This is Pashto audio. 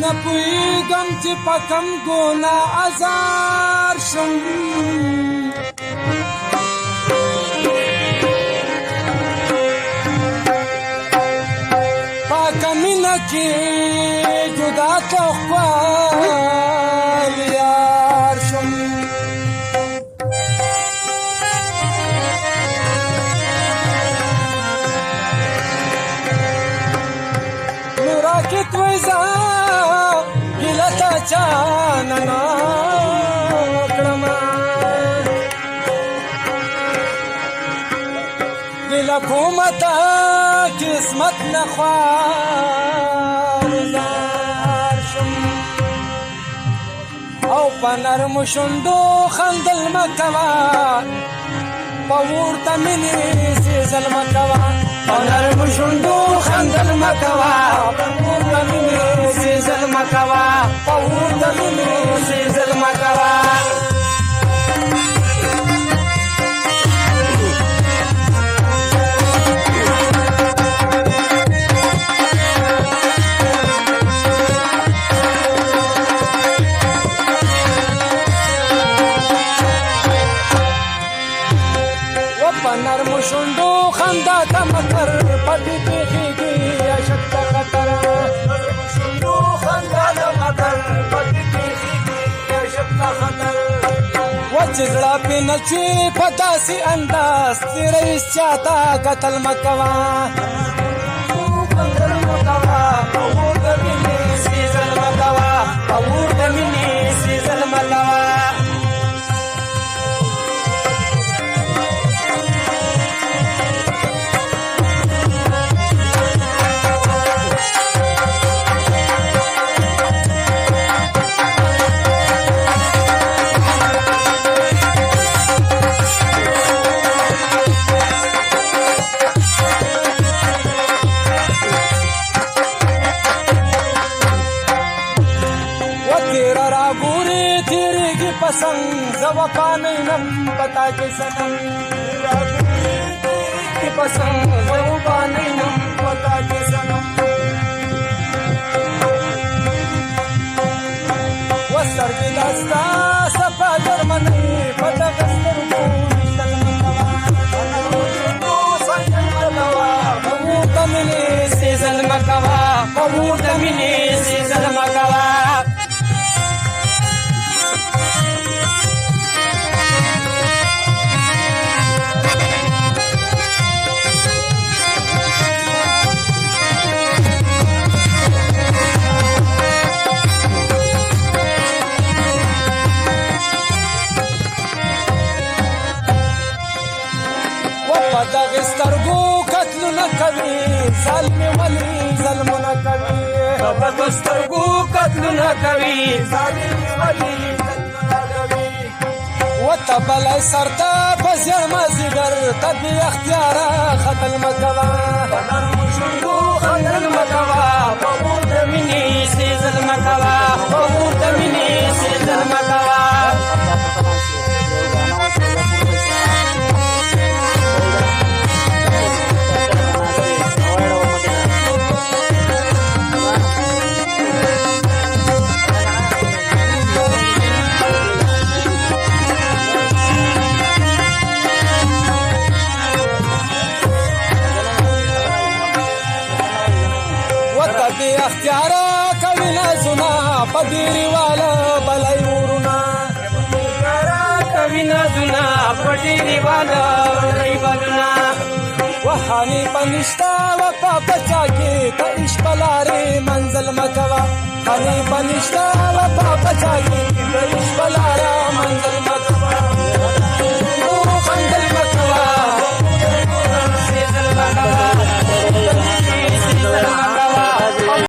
نه پوهېږم چې په کوم ګناه ازار شم پاکه مینه کې جدا که خپل یار شم نو راکټ ویزا ګیله تا چانه نه کړمه ګیله کومه تا قسمت نه خوار شم او په نرمو شونډو خندل مه کوه په ورته مینې سېزل مه کوه په نرمو شونډو خندل مه کوه په ورته مینې سېزل مه کوه په ورته مینې سېزل مه کوه نرمو شونډو خندا ته مکر پټې پېښېږي اشد ته خطر نرمو شونډو خندا ته مکر پټې پېښېږي اشد ته خطر و چې زړه پې نڅي په داسې انداز تېروي چاته قتل مه کوه خندل مه کوه په اور د مینې سېزل مه کوه په اور د مینې سېزل مه کوه पसंद जवफा नहीं नम पता के सनम की पसंद जवफा नहीं नम पता के सनम वो सर की दास्ता सफा जर्मनी पता कस्तर को निकल मकवा बबू तमिने सीजन मकवा बबू तमिने सीजन मकवा دغه سترګو قتلونه کوي ظالم ولي ظلمونه کوي دغه سترګو قتلونه کوي ظالم ولي ظلمونه کوي وته بلی سر ته په زیړ مازدیګر ته بې اختیاره خطل مه کوه په نرمو شونډو خندل مه کوه په اور د مینې سېزل مه کوه په اور د مینې سېزل مه کوه اختیارا کوي نازونه په ډېرې واله بلی ورونه اختیارا کوي نازونه په ډېرې واله بلی ورونه وهاني په نشته وفا په چا کې ته عشق په لارې منزل مه کوه هاني